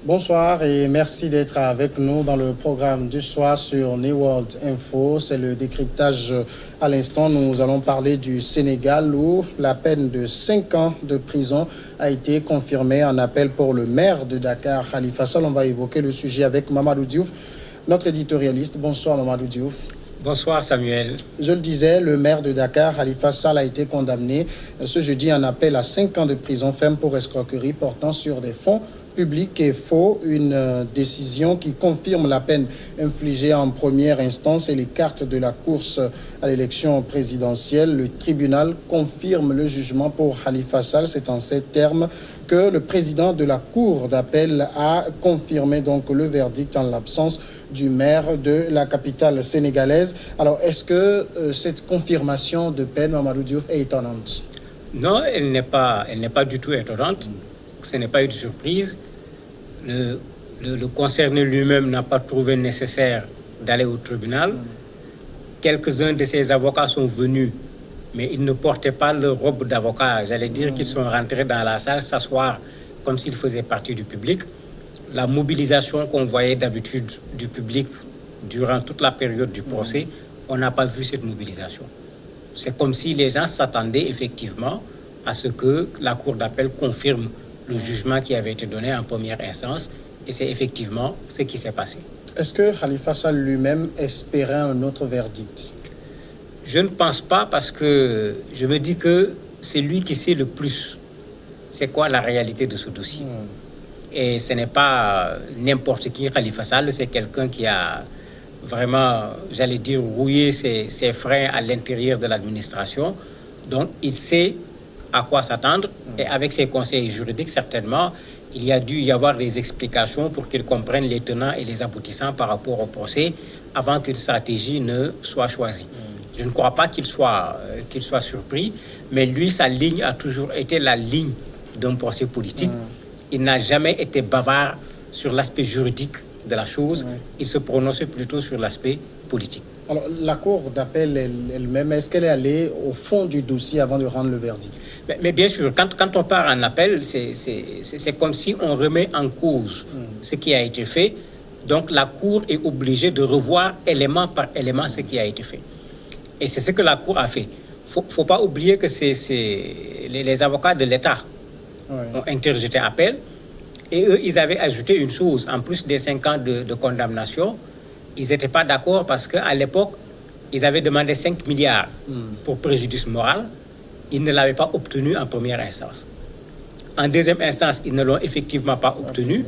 Bonsoir et merci d'être avec nous dans le programme du soir sur New World Info. C'est le décryptage à l'instant. Nous allons parler du Sénégal où la peine de 5 ans de prison a été confirmée en appel pour le maire de Dakar, Khalifa Sall. On va évoquer le sujet avec Mamadou Diouf, notre éditorialiste. Bonsoir Mamadou Diouf. Bonsoir Samuel. Je le disais, le maire de Dakar, Khalifa Sall, a été condamné ce jeudi en appel à 5 ans de prison ferme pour escroquerie portant sur des fonds public et faux, une décision qui confirme la peine infligée en première instance et les cartes de la course à l'élection présidentielle. Le tribunal confirme le jugement pour Khalifa Sall. C'est en ces termes que le président de la cour d'appel a confirmé donc le verdict en l'absence du maire de la capitale sénégalaise. Alors, est-ce que cette confirmation de peine, Mamadou Diouf, est étonnante? Non, elle n'est pas du tout étonnante. Ce n'est pas une surprise. Le concerné lui-même n'a pas trouvé nécessaire d'aller au tribunal. Quelques-uns de ses avocats sont venus, mais ils ne portaient pas leur robe d'avocat. J'allais dire qu'ils sont rentrés dans la salle s'asseoir comme s'ils faisaient partie du public. La mobilisation qu'on voyait d'habitude du public durant toute la période du procès, on n'a pas vu cette mobilisation. C'est comme si les gens s'attendaient effectivement à ce que la cour d'appel confirme le jugement qui avait été donné en première instance, et c'est effectivement ce qui s'est passé. Est-ce que Khalifa Sall lui-même espérait un autre verdict? Je ne pense pas, parce que je me dis que c'est lui qui sait le plus c'est quoi la réalité de ce dossier. Et ce n'est pas n'importe qui, Khalifa Sall, c'est quelqu'un qui a vraiment, j'allais dire, rouillé ses freins à l'intérieur de l'administration. Donc, il sait à quoi s'attendre, et avec ses conseils juridiques, certainement, il y a dû y avoir des explications pour qu'ils comprennent les tenants et les aboutissants par rapport au procès avant qu'une stratégie ne soit choisie. Je ne crois pas qu'il soit surpris, mais lui, sa ligne a toujours été la ligne d'un procès politique. Il n'a jamais été bavard sur l'aspect juridique de la chose. Il se prononçait plutôt sur l'aspect politique. Alors, la cour d'appel elle-même, est-ce qu'elle est allée au fond du dossier avant de rendre le verdict? Mais bien sûr, quand on part en appel, c'est comme si on remet en cause ce qui a été fait. Donc, la cour est obligée de revoir élément par élément ce qui a été fait. Et c'est ce que la cour a fait. Il ne faut pas oublier que les avocats de l'État ont interjeté appel. Et eux, ils avaient ajouté une chose. En plus des 5 ans de condamnation, ils n'étaient pas d'accord parce qu'à l'époque, ils avaient demandé 5 milliards pour préjudice moral. Ils ne l'avaient pas obtenu en première instance. En deuxième instance, ils ne l'ont effectivement pas obtenu,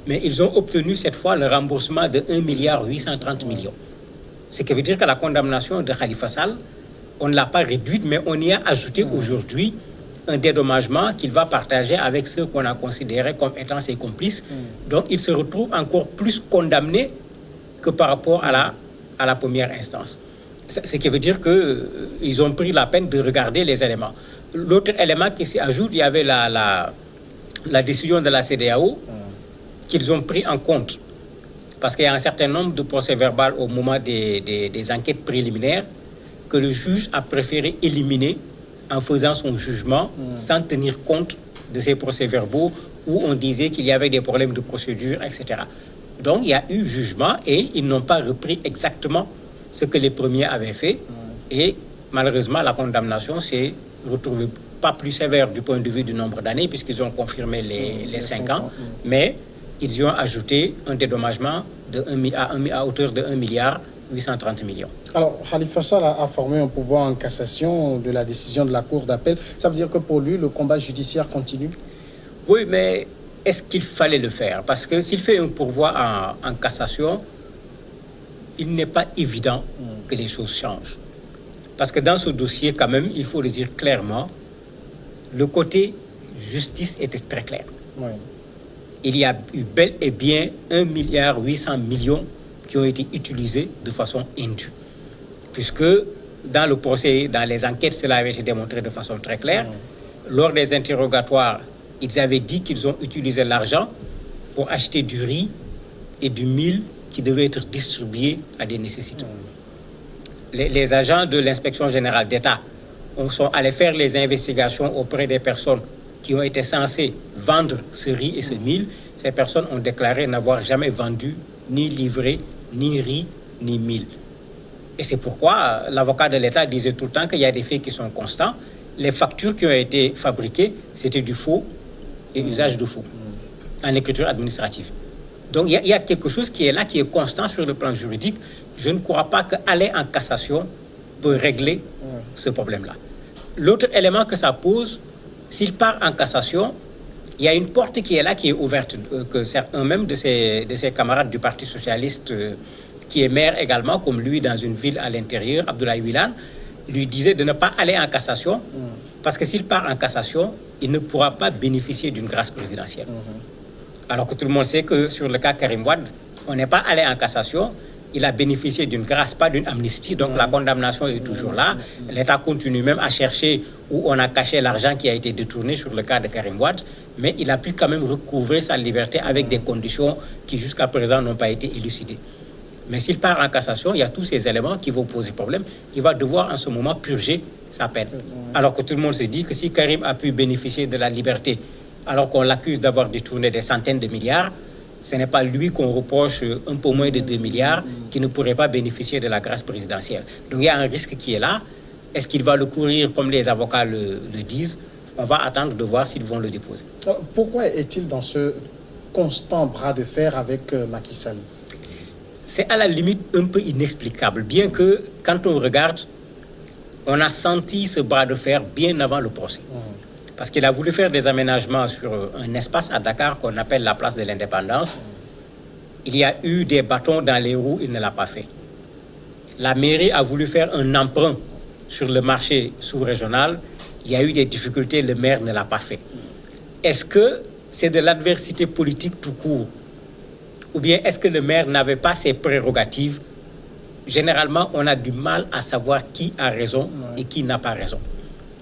mais ils ont obtenu cette fois le remboursement de 1 milliard 830 millions. Ce qui veut dire que la condamnation de Khalifa Sall, on ne l'a pas réduite, mais on y a ajouté aujourd'hui un dédommagement qu'il va partager avec ceux qu'on a considérés comme étant ses complices. Donc, il se retrouve encore plus condamné que par rapport à la première instance. Ce qui veut dire qu'ils ont pris la peine de regarder les éléments. L'autre élément qui s'y ajoute, il y avait la décision de la CEDEAO qu'ils ont pris en compte. Parce qu'il y a un certain nombre de procès-verbaux au moment des enquêtes préliminaires que le juge a préféré éliminer en faisant son jugement sans tenir compte de ces procès-verbaux où on disait qu'il y avait des problèmes de procédure, etc. Donc, il y a eu jugement et ils n'ont pas repris exactement ce que les premiers avaient fait. Et malheureusement, la condamnation s'est retrouvée pas plus sévère du point de vue du nombre d'années puisqu'ils ont confirmé les 5 ans, mais ils y ont ajouté un dédommagement à hauteur de 1 milliard 830 millions. Alors, Khalifa Sall a formé un pouvoir en cassation de la décision de la cour d'appel. Ça veut dire que pour lui, le combat judiciaire continue? Oui, mais est-ce qu'il fallait le faire? Parce que s'il fait un pourvoi en cassation, il n'est pas évident que les choses changent. Parce que dans ce dossier, quand même, il faut le dire clairement, le côté justice était très clair. Il y a eu bel et bien 1 milliard 800 millions qui ont été utilisés de façon indue. Puisque dans le procès, dans les enquêtes, cela avait été démontré de façon très claire. Lors des interrogatoires, ils avaient dit qu'ils ont utilisé l'argent pour acheter du riz et du mil qui devaient être distribués à des nécessiteux. Les agents de l'inspection générale d'État sont allés faire les investigations auprès des personnes qui ont été censés vendre ce riz et ce mil, ces personnes ont déclaré n'avoir jamais vendu, ni livré, ni riz, ni mil. Et c'est pourquoi l'avocat de l'État disait tout le temps qu'il y a des faits qui sont constants. Les factures qui ont été fabriquées, c'était du faux et usage de faux en écriture administrative. Donc il y a quelque chose qui est là, qui est constant sur le plan juridique. Je ne crois pas qu'aller en cassation peut régler ce problème-là. L'autre élément que ça pose, s'il part en cassation, il y a une porte qui est là, qui est ouverte, que un même de ses camarades du Parti socialiste, qui est maire également, comme lui, dans une ville à l'intérieur, Abdoulaye Wilane, lui disait de ne pas aller en cassation, parce que s'il part en cassation, il ne pourra pas bénéficier d'une grâce présidentielle. Alors que tout le monde sait que sur le cas Karim Wade, on n'est pas allé en cassation, il a bénéficié d'une grâce, pas d'une amnistie, donc la condamnation est toujours là. L'État continue même à chercher où on a caché l'argent qui a été détourné sur le cas de Karim Wade, mais il a pu quand même recouvrer sa liberté avec des conditions qui jusqu'à présent n'ont pas été élucidées. Mais s'il part en cassation, il y a tous ces éléments qui vont poser problème. Il va devoir en ce moment purger sa peine. Alors que tout le monde se dit que si Karim a pu bénéficier de la liberté, alors qu'on l'accuse d'avoir détourné des centaines de milliards, ce n'est pas lui qu'on reproche un peu moins de 2 milliards qui ne pourrait pas bénéficier de la grâce présidentielle. Donc il y a un risque qui est là. Est-ce qu'il va le courir comme les avocats le disent? On va attendre de voir s'ils vont le déposer. Alors, pourquoi est-il dans ce constant bras de fer avec Macky Sall? C'est à la limite un peu inexplicable, bien que quand on regarde, on a senti ce bras de fer bien avant le procès. Parce qu'il a voulu faire des aménagements sur un espace à Dakar qu'on appelle la place de l'Indépendance. Il y a eu des bâtons dans les roues, il ne l'a pas fait. La mairie a voulu faire un emprunt sur le marché sous-régional. Il y a eu des difficultés, le maire ne l'a pas fait. Est-ce que c'est de l'adversité politique tout court? Ou bien est-ce que le maire n'avait pas ses prérogatives? Généralement, on a du mal à savoir qui a raison et qui n'a pas raison.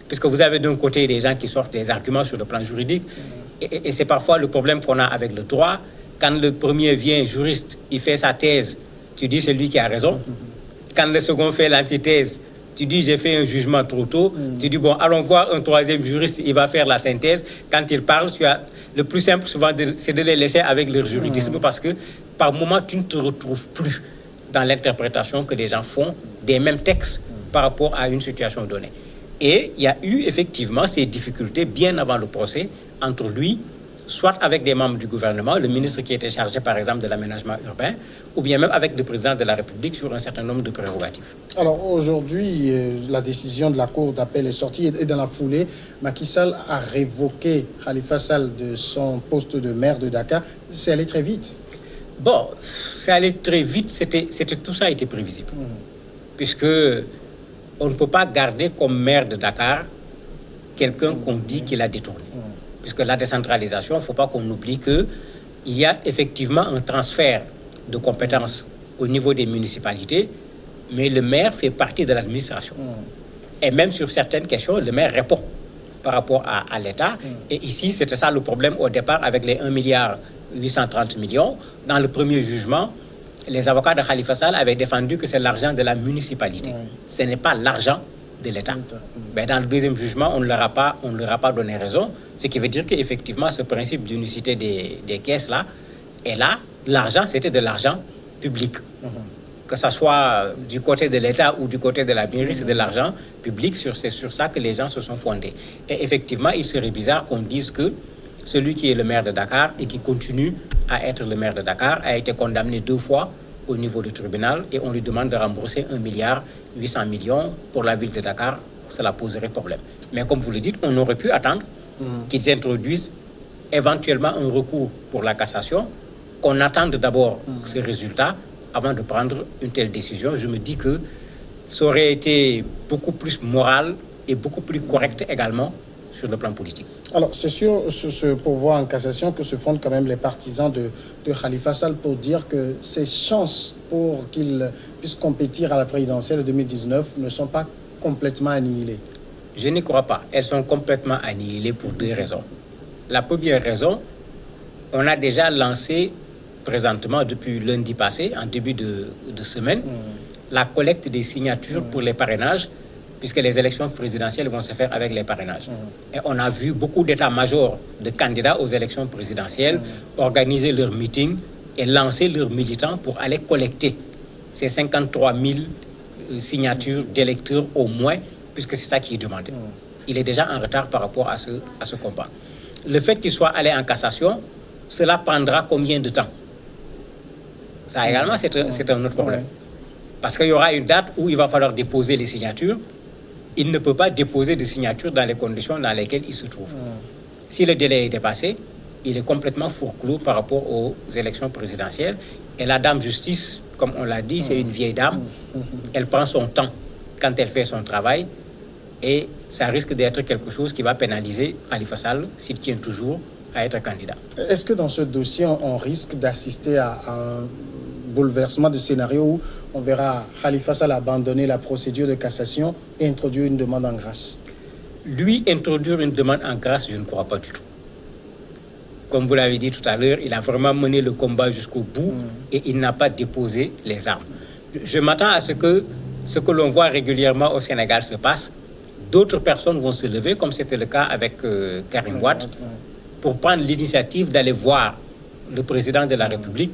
Puisque vous avez d'un côté des gens qui sortent des arguments sur le plan juridique, et c'est parfois le problème qu'on a avec le droit. Quand le premier vient, juriste, il fait sa thèse, tu dis c'est lui qui a raison. Quand le second fait l'antithèse, tu dis j'ai fait un jugement trop tôt. Tu dis bon, allons voir un troisième juriste, il va faire la synthèse. Quand il parle, le plus simple souvent, c'est de les laisser avec leur juridisme, parce que par moment, tu ne te retrouves plus dans l'interprétation que les gens font des mêmes textes par rapport à une situation donnée. Et il y a eu effectivement ces difficultés bien avant le procès entre lui, soit avec des membres du gouvernement, le ministre qui était chargé par exemple de l'aménagement urbain, ou bien même avec le président de la République sur un certain nombre de prérogatives. Alors aujourd'hui, la décision de la Cour d'appel est sortie et dans la foulée, Macky Sall a révoqué Khalifa Sall de son poste de maire de Dakar. C'est allé très vite. Bon, c'est allé très vite, tout ça a été prévisible. Puisque on ne peut pas garder comme maire de Dakar quelqu'un qu'on dit qu'il a détourné. Puisque la décentralisation, il ne faut pas qu'on oublie qu'il y a effectivement un transfert de compétences au niveau des municipalités, mais le maire fait partie de l'administration. Et même sur certaines questions, le maire répond par rapport à l'État. Et ici, c'était ça le problème au départ avec les 1,830 milliard. Dans le premier jugement, les avocats de Khalifa Sall avaient défendu que c'est l'argent de la municipalité. Ce n'est pas l'argent de l'État. Mais dans le deuxième jugement, on ne leur a pas donné raison, ce qui veut dire qu'effectivement, ce principe d'unicité des caisses-là, et là, l'argent, c'était de l'argent public. Que ce soit du côté de l'État ou du côté de la mairie, c'est de l'argent public, c'est sur ça que les gens se sont fondés. Et effectivement, il serait bizarre qu'on dise que celui qui est le maire de Dakar et qui continue à être le maire de Dakar a été condamné 2 fois au niveau du tribunal et on lui demande de rembourser 1,8 milliard pour la ville de Dakar. Cela poserait problème. Mais comme vous le dites, on aurait pu attendre qu'ils introduisent éventuellement un recours pour la cassation, qu'on attende d'abord ces résultats avant de prendre une telle décision. Je me dis que ça aurait été beaucoup plus moral et beaucoup plus correct également sur le plan politique. Alors, c'est sur ce pourvoi en cassation que se fondent quand même les partisans de Khalifa Sall pour dire que ses chances pour qu'il puisse compétir à la présidentielle de 2019 ne sont pas complètement annihilées. Je n'y crois pas. Elles sont complètement annihilées pour 2 raisons. La première raison, on a déjà lancé présentement depuis lundi passé, en début de semaine, la collecte des signatures pour les parrainages, puisque les élections présidentielles vont se faire avec les parrainages. Et on a vu beaucoup d'états-majors de candidats aux élections présidentielles organiser leurs meetings et lancer leurs militants pour aller collecter ces 53 000 signatures d'électeurs au moins, puisque c'est ça qui est demandé. Il est déjà en retard par rapport à ce combat. Le fait qu'il soit allé en cassation, cela prendra combien de temps? Ça également, c'est un autre problème. Parce qu'il y aura une date où il va falloir déposer les signatures. Il ne peut pas déposer des signatures dans les conditions dans lesquelles il se trouve. Si le délai est dépassé, il est complètement fourre-clos par rapport aux élections présidentielles. Et la dame justice, comme on l'a dit, c'est une vieille dame. Elle prend son temps quand elle fait son travail. Et ça risque d'être quelque chose qui va pénaliser Khalifa Sall s'il tient toujours à être candidat. Est-ce que dans ce dossier, on risque d'assister à un bouleversement de scénario où on verra Khalifa Sall abandonner la procédure de cassation et introduire une demande en grâce? Lui, introduire une demande en grâce, je ne crois pas du tout. Comme vous l'avez dit tout à l'heure, il a vraiment mené le combat jusqu'au bout et il n'a pas déposé les armes. Je m'attends à ce que l'on voit régulièrement au Sénégal se passe. D'autres personnes vont se lever, comme c'était le cas avec Karim Wade, pour prendre l'initiative d'aller voir le président de la République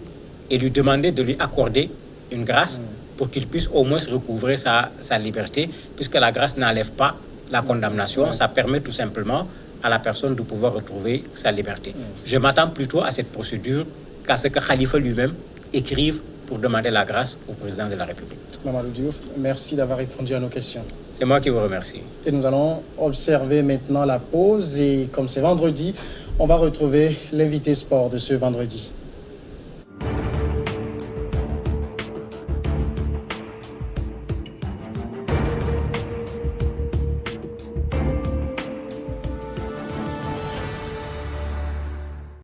et lui demander de lui accorder une grâce pour qu'il puisse au moins recouvrer sa liberté, puisque la grâce n'enlève pas la condamnation, ça permet tout simplement à la personne de pouvoir retrouver sa liberté. Je m'attends plutôt à cette procédure qu'à ce que Khalifa lui-même écrive pour demander la grâce au président de la République. Mamadou Diouf, merci d'avoir répondu à nos questions. C'est moi qui vous remercie. Et nous allons observer maintenant la pause et comme c'est vendredi, on va retrouver l'invité sport de ce vendredi.